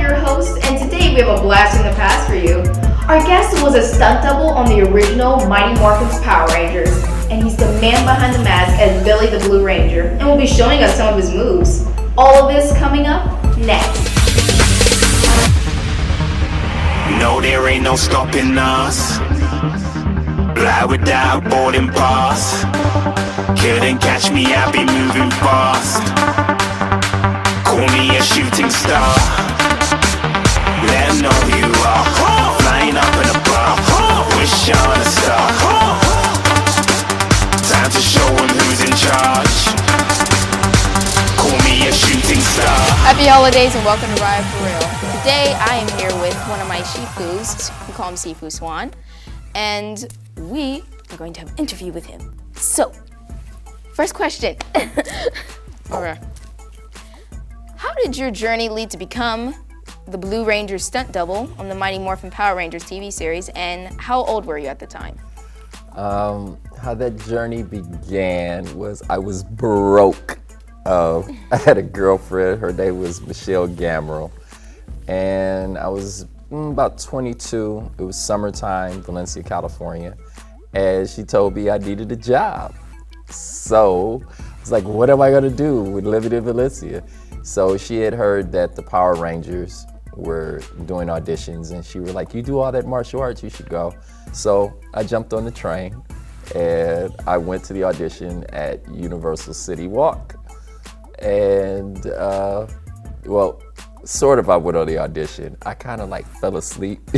your host, and today we have a blast from the past for you. Our guest was a stunt double on the original Mighty Morphin's Power Rangers, and he's the man behind the mask as Billy the Blue Ranger, and will be showing us some of his moves. All of this coming up next. No, there ain't no stopping us. Fly without boarding pass. Couldn't catch me, I be moving fast. Call me a shooting star. Let 'em know who you are. Flying up in a bar. Wish on a star. Time to show 'em who's in charge. Call me a shooting star. Happy holidays and welcome to Riah4Reel. Today I am here with one of my shifus, we call him Sifu Swan, and we are going to have an interview with him. So, first question. Okay. How did your journey lead to become the Blue Ranger stunt double on the Mighty Morphin Power Rangers TV series, and how old were you at the time? How that journey began was I was broke. I had a girlfriend, her name was Michelle Gamrell, and I was about 22. It was summertime, Valencia, California, and she told me I needed a job. So I was like, what am I gonna do with living in Valencia? So she had heard that the Power Rangers were doing auditions, and she was like, you do all that martial arts, you should go. So I jumped on the train, and I went to the audition at Universal City Walk. And, well, sort of I went on the audition. I kind of like fell asleep.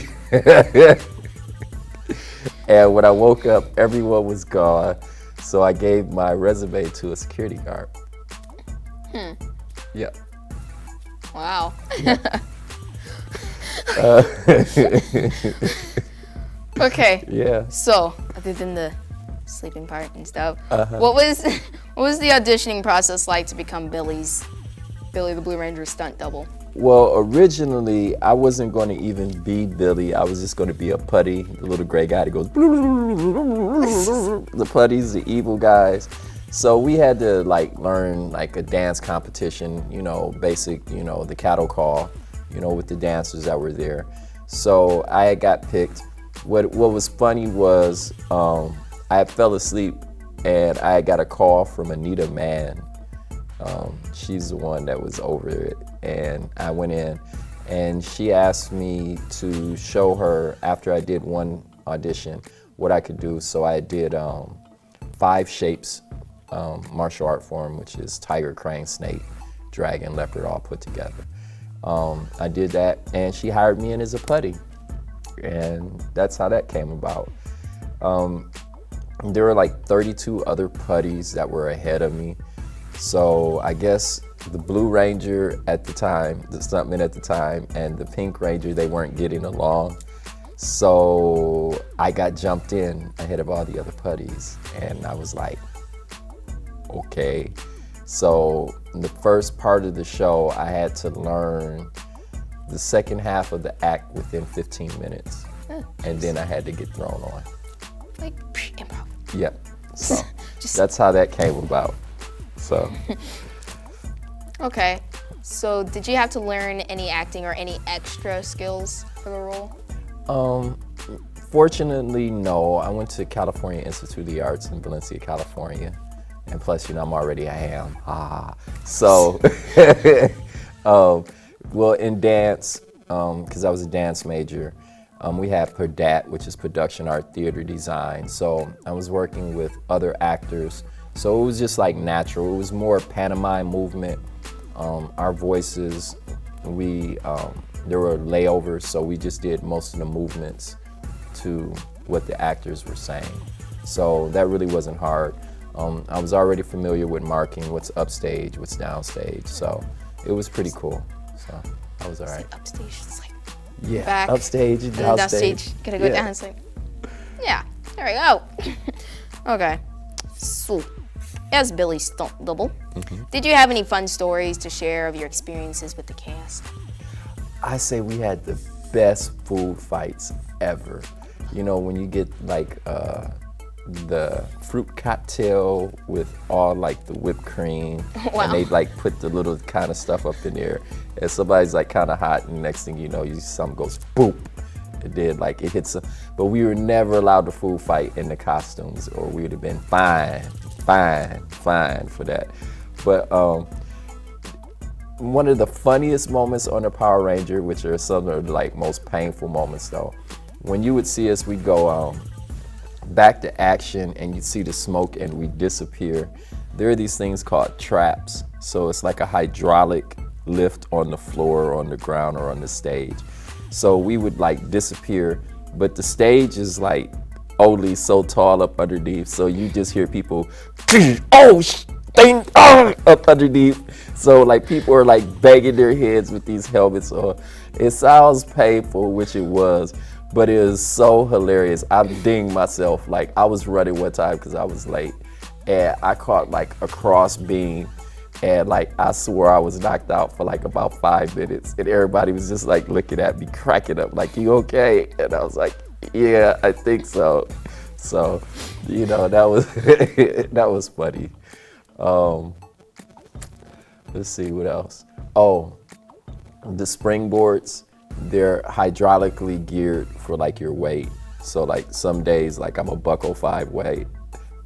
And when I woke up, everyone was gone. So I gave my resume to a security guard. Yeah. Wow. Okay. Yeah. So, other than the sleeping part and stuff, what was the auditioning process like to become Billy the Blue Ranger stunt double? Well, originally, I wasn't going to even be Billy. I was just going to be a putty, the little gray guy that goes, the putties, the evil guys. So we had to learn a dance competition, basic, the cattle call, with the dancers that were there. So I got picked. What was funny was I fell asleep and I got a call from Anita Mann. She's the one that was over it, and I went in and she asked me to show her, after I did one audition, what I could do. So I did 5 shapes, martial art form, which is tiger, crane, snake, dragon, leopard, all put together. I did that, and she hired me in as a putty, and that's how that came about. There were 32 other putties that were ahead of me. So I guess the Blue Ranger at the time, the stuntman at the time, and the Pink Ranger, they weren't getting along. So I got jumped in ahead of all the other putties, and I was like, okay. So in the first part of the show, I had to learn the second half of the act within 15 minutes. And then I had to get thrown on. Like improv. Yep. So that's how that came about. So. Okay. So did you have to learn any acting or any extra skills for the role? Fortunately, no. I went to California Institute of the Arts in Valencia, California. And plus, I'm already a ham. So, well, in dance, because I was a dance major, we had PRODAT, which is production art theater design. So I was working with other actors. So it was just natural. It was more pantomime movement. Our voices, there were layovers, so we just did most of the movements to what the actors were saying. So that really wasn't hard. I was already familiar with marking what's upstage, what's downstage, so it was pretty cool. So I was all right. Upstage, it's yeah, back, upstage and downstage. Gotta go down. It's yeah, there we go. Okay, so as Billy's stunt double, did you have any fun stories to share of your experiences with the cast? I say we had the best food fights ever. When you get the fruit cocktail with all like the whipped cream. Wow. And they like put the little kind of stuff up in there. And somebody's like kind of hot, and next thing you know, something goes boop. It did, like it hits. But we were never allowed to food fight in the costumes, or we would have been fine for that. But one of the funniest moments on the Power Ranger, which are some of the like most painful moments though, when you would see us, we'd go back to action and you'd see the smoke and we'd disappear. There are these things called traps. So it's like a hydraulic lift on the floor, or on the ground, or on the stage. So we would like disappear, but the stage is like only so tall up underneath. So you just hear people, up underneath. So like people are like banging their heads with these helmets on. It sounds painful, which it was, but it was so hilarious. I dinged myself. Like I was running one time because I was late, and I caught like a cross beam, and like I swore I was knocked out for like about 5 minutes, and everybody was just like looking at me, cracking up, like, "You okay?" And I was like, "Yeah, I think so." So, you know, that was that was funny. Let's see what else. Oh, the springboards, they're hydraulically geared for like your weight. So like some days, like I'm a $105 weight,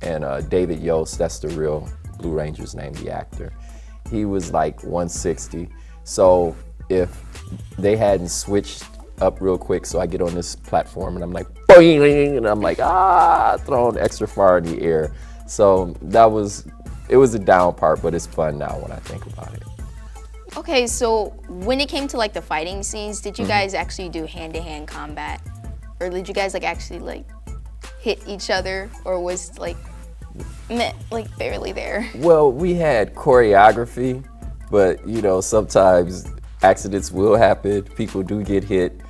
and David Yost, that's the real Blue Ranger's name, the actor, he was like 160. So if they hadn't switched up real quick, so I get on this platform and I'm like, boing, and I'm like, throwing extra far in the air. So it was a down part, but it's fun now when I think about it. Okay, so when it came to like the fighting scenes, did you guys actually do hand-to-hand combat? Or did you guys like actually like hit each other, or was like barely there? Well, we had choreography, but you know, sometimes accidents will happen. People do get hit.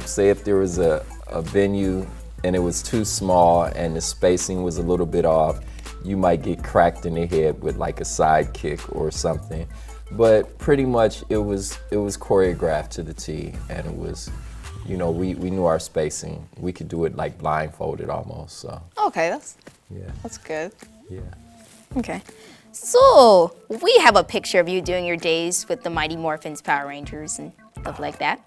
Say if there was a venue and it was too small and the spacing was a little bit off, you might get cracked in the head with like a side kick or something. But pretty much it was choreographed to the T, and it was, you know, we knew our spacing. We could do it like blindfolded almost. So Okay, yeah, that's good. yeah. Okay. So we have a picture of you doing your days with the Mighty Morphin's Power Rangers and stuff like that.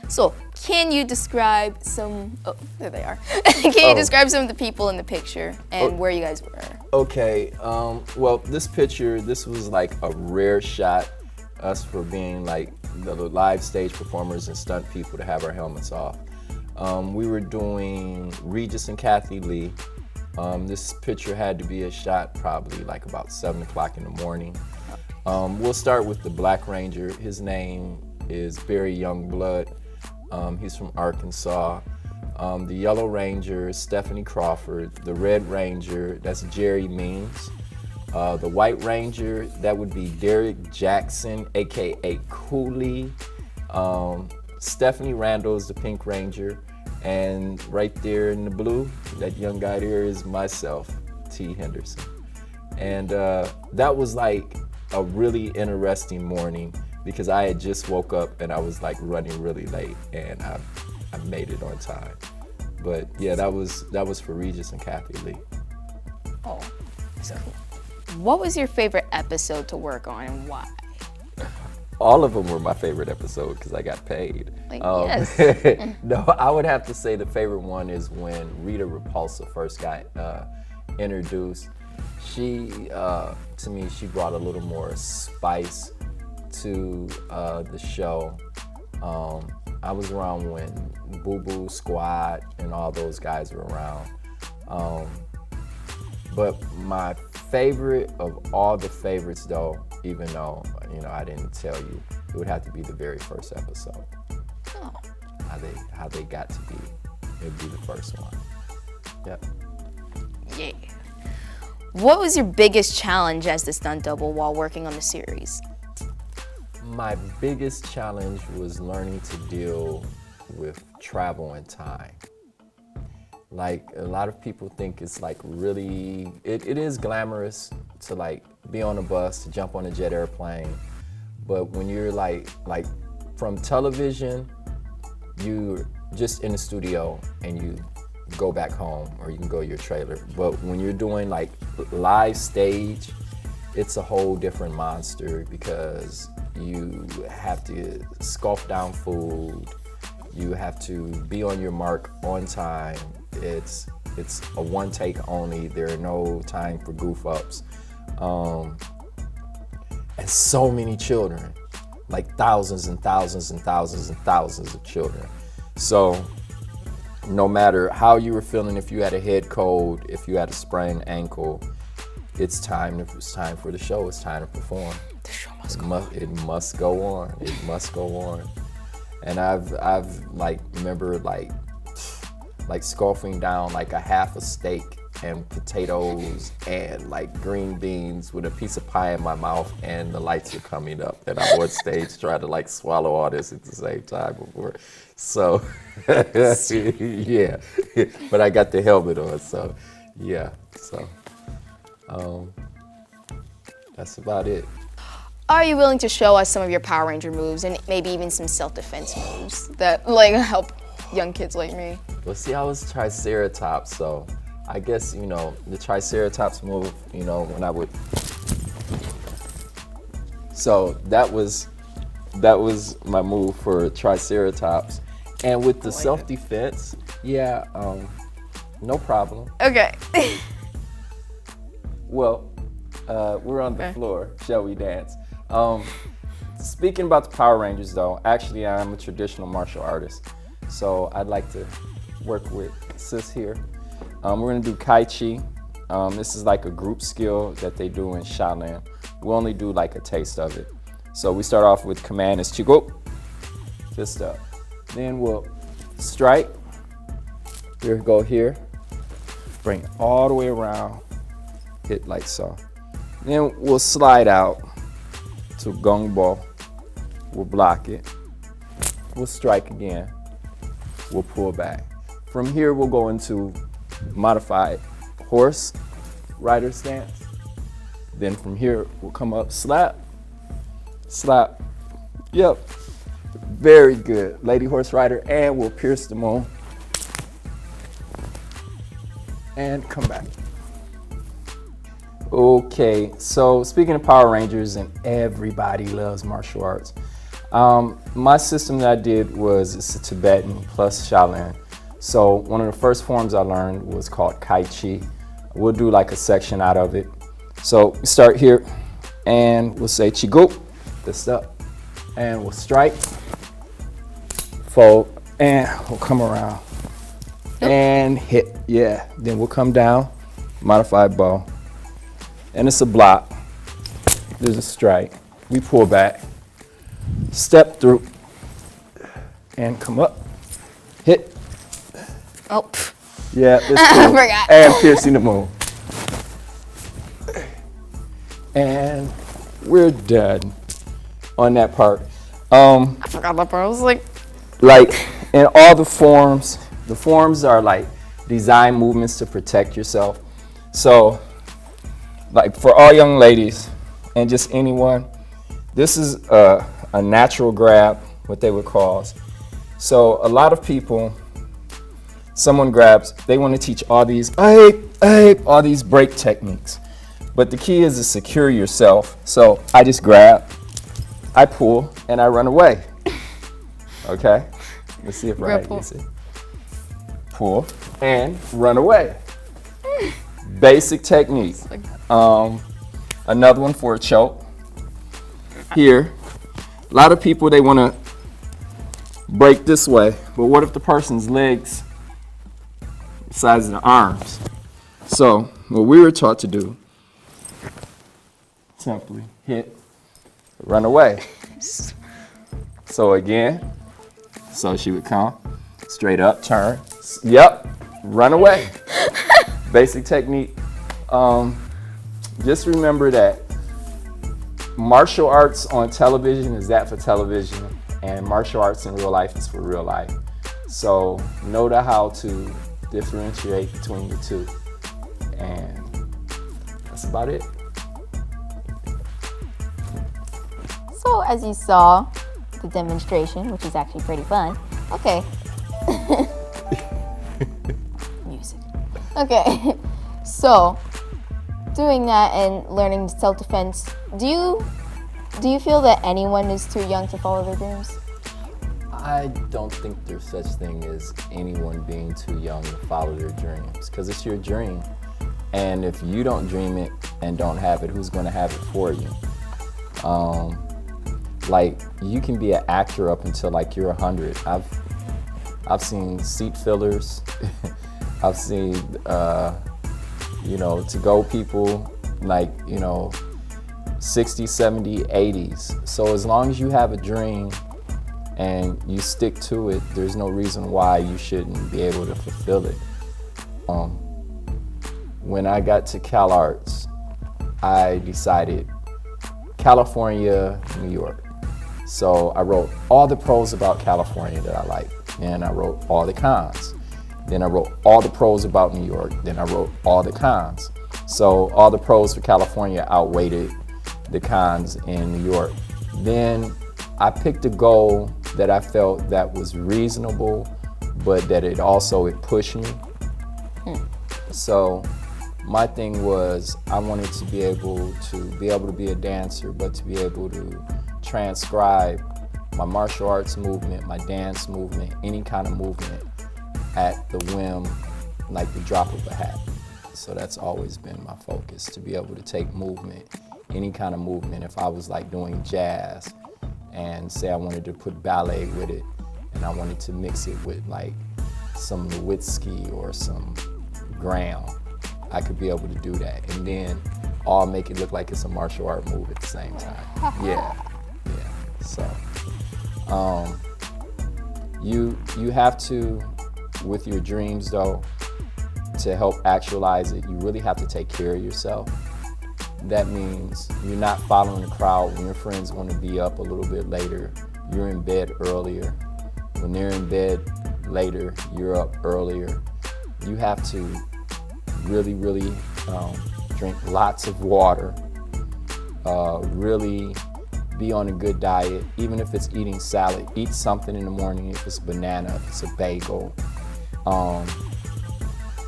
So can you describe some, there they are. Can you describe some of the people in the picture and where you guys were? Okay, well, this picture, this was like a rare shot, us for being like the live stage performers and stunt people to have our helmets off. We were doing Regis and Kathy Lee. This picture had to be a shot probably like about 7 o'clock in the morning. We'll start with the Black Ranger. His name is Barry Youngblood. He's from Arkansas. The Yellow Ranger is Stephanie Crawford. The Red Ranger, that's Jerry Means. The White Ranger, that would be Derek Jackson, aka Cooley. Stephanie Randall is the Pink Ranger. And right there in the blue, that young guy there is myself, T. Henderson. And that was like a really interesting morning because I had just woke up and I was like running really late, and I made it on time. But yeah, that was for Regis and Kathy Lee. Oh, so cool. What was your favorite episode to work on and why? All of them were my favorite episode because I got paid. Yes. No, I would have to say the favorite one is when Rita Repulsa first got introduced. She, to me, she brought a little more spice to the show. I was around when Boo Boo Squad and all those guys were around. But my favorite of all the favorites though, even though, you know, I didn't tell you, it would have to be the very first episode. Oh. How they got to be. It would be the first one. Yep. Yeah. What was your biggest challenge as the stunt double while working on the series? My biggest challenge was learning to deal with travel and time. Like, a lot of people think it's like really, it is glamorous to like be on a bus, to jump on a jet airplane. But when you're like from television, you're just in the studio and you go back home or you can go to your trailer. But when you're doing like live stage, it's a whole different monster because you have to scarf down food, you have to be on your mark on time. It's a one take only. There are no time for goof ups. And so many children, like thousands and thousands and thousands and thousands of children. So no matter how you were feeling, if you had a head cold, if you had a sprained ankle, it's time for the show. It's time to perform. The show It must go on. It must go on. And I've like remember like scarfing down like a half a steak and potatoes and like green beans with a piece of pie in my mouth, and the lights are coming up and I'm on stage trying to like swallow all this at the same time before. So yeah, but I got the helmet on, so yeah, so that's about it. Are you willing to show us some of your Power Ranger moves and maybe even some self-defense moves that like help young kids like me? Well, see, I was Triceratops, so I guess, you know, the Triceratops move, you know, when I would. So that was my move for Triceratops. And with the self-defense, yeah, no problem. Okay. Well, we're on the floor. Shall we dance? Speaking about the Power Rangers, though, actually, I'm a traditional martial artist. So I'd like to work with sis here. We're gonna do Kai Chi. This is like a group skill that they do in Shaolin. We'll only do like a taste of it. So we start off with command is Chigo, fist up. Then we'll strike. Here, go here. Bring it all the way around. Hit like so. Then we'll slide out to Gong Bo. We'll block it. We'll strike again. We'll pull back. From here, we'll go into modified horse rider stance. Then from here, we'll come up, slap, slap. Yep, very good. Lady horse rider, and we'll pierce the moon. And come back. Okay, so speaking of Power Rangers, and everybody loves martial arts. My system that I did was it's a Tibetan plus Shaolin. So one of the first forms I learned was called Kai Chi. We'll do like a section out of it. So we start here and we'll say Chigo, fist up, and we'll strike, fold, and we'll come around and hit. Yeah, then we'll come down, modified bow, and it's a block. There's a strike. We pull back, step through, and come up, hit. Oh. Yeah, it's cool. I forgot. And piercing the moon. And we're done on that part. I forgot that part. I was like In all the forms are like design movements to protect yourself. So like for all young ladies and just anyone, this is a natural grab, what they would call. So a lot of people, someone grabs, they want to teach all these all these break techniques. But the key is to secure yourself. So I just grab, I pull, and I run away. Okay? Let's see if Riah gets it. Pull and run away. Basic technique. Another one for a choke. Here, a lot of people, they want to break this way, but what if the person's legs the size of the arms? So what we were taught to do, simply hit, run away. So again, so she would come straight up, turn, yep, run away. Basic technique. Just remember that martial arts on television is that for television, and martial arts in real life is for real life. So know how to differentiate between the two. And that's about it. So as you saw, the demonstration, which is actually pretty fun. Okay. Okay, so doing that and learning self-defense, do you feel that anyone is too young to follow their dreams? I don't think there's such thing as anyone being too young to follow their dreams, because it's your dream. And if you don't dream it and don't have it, who's going to have it for you? Like, you can be an actor up until like you're 100. I've seen seat fillers. I've seen, to-go people like, 60s, 70s, 80s. So as long as you have a dream and you stick to it, there's no reason why you shouldn't be able to fulfill it. When I got to Cal Arts, I decided California, New York. So I wrote all the pros about California that I like, and I wrote all the cons. Then I wrote all the pros about New York, then I wrote all the cons. So all the pros for California outweighed the cons in New York. Then I picked a goal that I felt that was reasonable, but that it pushed me. So my thing was, I wanted to be able to be a dancer, but to be able to transcribe my martial arts movement, my dance movement, any kind of movement at the whim, like the drop of a hat. So that's always been my focus, to be able to take movement, any kind of movement. If I was like doing jazz and say I wanted to put ballet with it, and I wanted to mix it with like some Lewinsky or some Graham, I could be able to do that, and then all make it look like it's a martial art move at the same time. Yeah. So, you have to, with your dreams though, to help actualize it, you really have to take care of yourself. That means you're not following the crowd. When your friends want to be up a little bit later, you're in bed earlier. When they're in bed later, you're up earlier. You have to really drink lots of water, really be on a good diet. Even if it's eating salad, eat something in the morning. If it's a banana, if it's a bagel.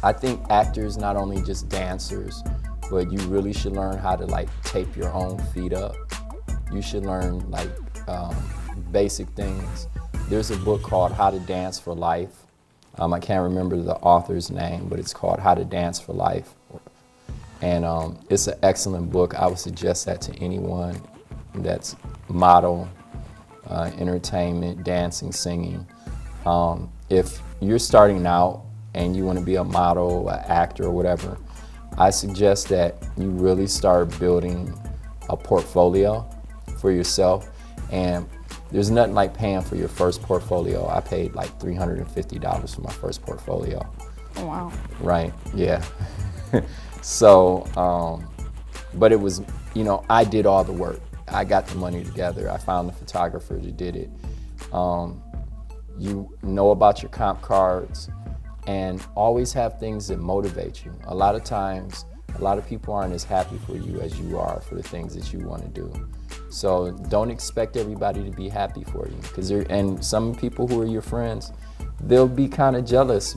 I think actors, not only just dancers, but you really should learn how to like tape your own feet up. You should learn like basic things. There's a book called How to Dance for Life. I can't remember the author's name, but it's called How to Dance for Life. And it's an excellent book. I would suggest that to anyone that's model, entertainment, dancing, singing. If you're starting out and you want to be a model, an actor, or whatever, I suggest that you really start building a portfolio for yourself. And there's nothing like paying for your first portfolio. I paid like $350 for my first portfolio. Oh, wow. Right, yeah. So, but it was, I did all the work. I got the money together. I found the photographer that did it. You know about your comp cards, and always have things that motivate you. A lot of times, a lot of people aren't as happy for you as you are for the things that you want to do. So don't expect everybody to be happy for you, and some people who are your friends, they'll be kind of jealous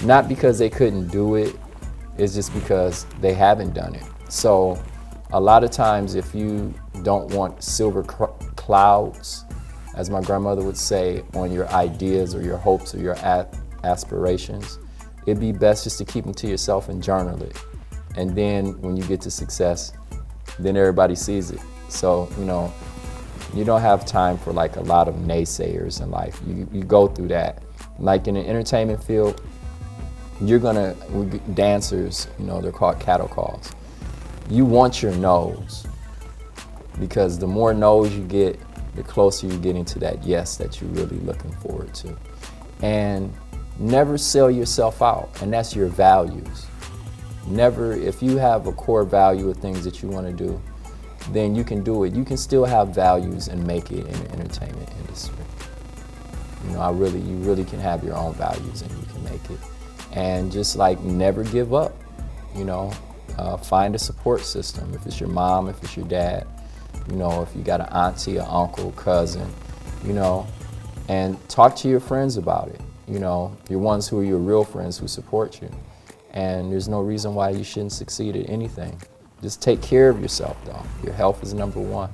not because they couldn't do it, it's just because they haven't done it. So a lot of times, if you don't want silver clouds, as my grandmother would say, on your ideas or your hopes or your aspirations, it'd be best just to keep them to yourself and journal it. And then when you get to success, then everybody sees it. So, you don't have time for like a lot of naysayers in life. You go through that. Like in the entertainment field, dancers, they're called cattle calls. You want your no's, because the more no's you get, the closer you get into that yes that you're really looking forward to. And never sell yourself out, and that's your values. Never, if you have a core value of things that you want to do, then you can do it. You can still have values and make it in the entertainment industry. You really can have your own values and you can make it. And just like never give up, find a support system. If it's your mom, if it's your dad, if you got an auntie, an uncle, cousin, and talk to your friends about it. you know, your ones who are your real friends who support you. And there's no reason why you shouldn't succeed at anything. Just take care of yourself, though. Your health is number one.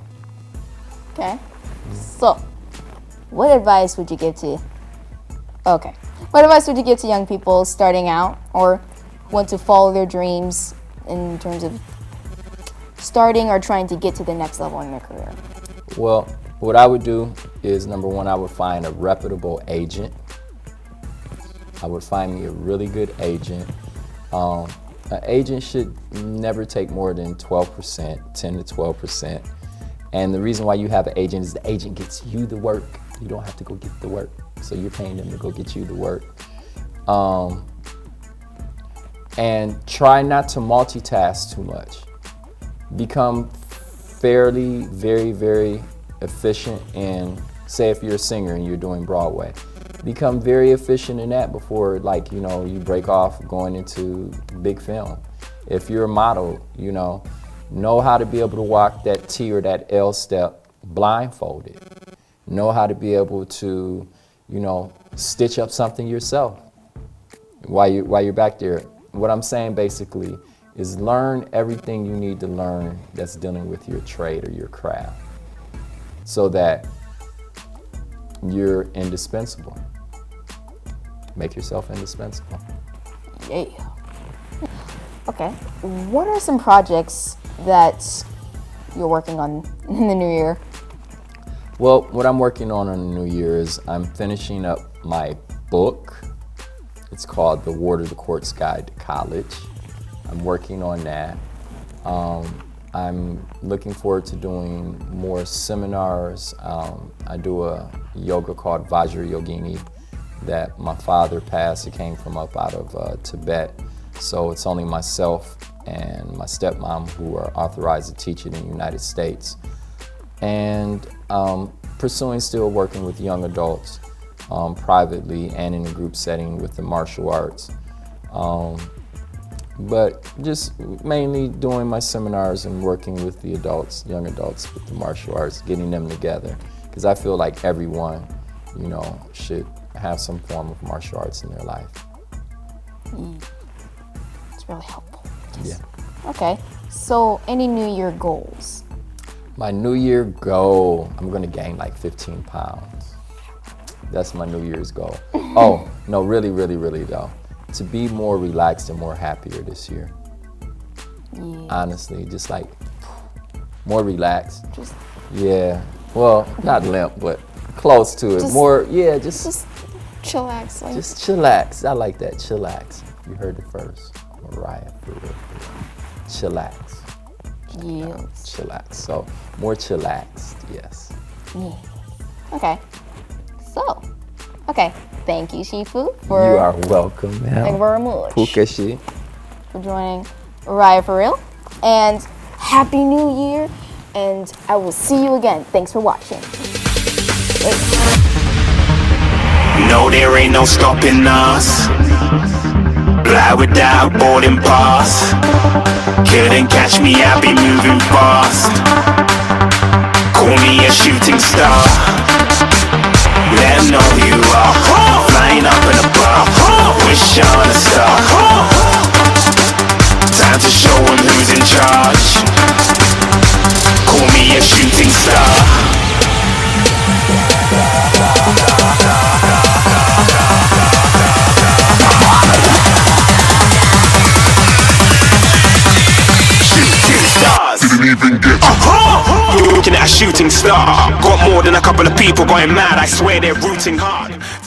Okay. So, what advice would you give to young people starting out or want to follow their dreams in terms of starting or trying to get to the next level in their career? Well, what I would do is, number one, I would find a reputable agent. I would find me a really good agent. An agent should never take more than 12%, 10 to 12%. And the reason why you have an agent is the agent gets you the work. You don't have to go get the work. So you're paying them to go get you the work. And try not to multitask too much. Become fairly, very, very efficient in, say if you're a singer and you're doing Broadway, become very efficient in that before, like, you know, you break off going into big film. If you're a model, you know how to be able to walk that T or that L step blindfolded. Know how to be able to, you know, stitch up something yourself while you're back there. What I'm saying basically is learn everything you need to learn that's dealing with your trade or your craft so that you're indispensable. Make yourself indispensable. Yeah. Okay. What are some projects that you're working on in the new year? Well, what I'm working on in the new year is I'm finishing up my book. It's called The Ward of the Court's Guide to College. I'm working on that. I'm looking forward to doing more seminars. I do a yoga called Vajra Yogini that my father passed. It came from up out of Tibet. So it's only myself and my stepmom who are authorized to teach it in the United States. And pursuing still working with young adults privately and in a group setting with the martial arts. But just mainly doing my seminars and working with the adults, young adults with the martial arts, getting them together. Because I feel like everyone, you know, should have some form of martial arts in their life. It's really helpful. Yeah. Okay, so any New Year goals? My New Year goal, I'm gonna gain like 15 pounds. That's my New Year's goal. Oh, no, really, really, really though. To be more relaxed and more happier this year. Yeah. Honestly, just like more relaxed. Just Well, not limp, but close to it. Just- More, yeah, just chillax. Like, chillax. I like that, chillax. You heard it first. Riah4Reel. Chillax. yes. Chillax. So more chillaxed, yes. Yeah. Okay. So, okay. Thank you, Shifu, for You are welcome, thank you ma'am. very much Pukashi. for joining Riah4Reel, and Happy New Year. And I will see you again. Thanks for watching. No, there ain't no stopping us. Fly without boarding pass. Couldn't catch me, I'll be moving fast. Call me a shooting star. Let 'em know who you are. Flying up in a bar. Wish on a star. Time to show 'em who's in charge. Call me a shooting star. Didn't even get looking at a shooting star. Got more than a couple of people going mad. I swear they're rooting hard.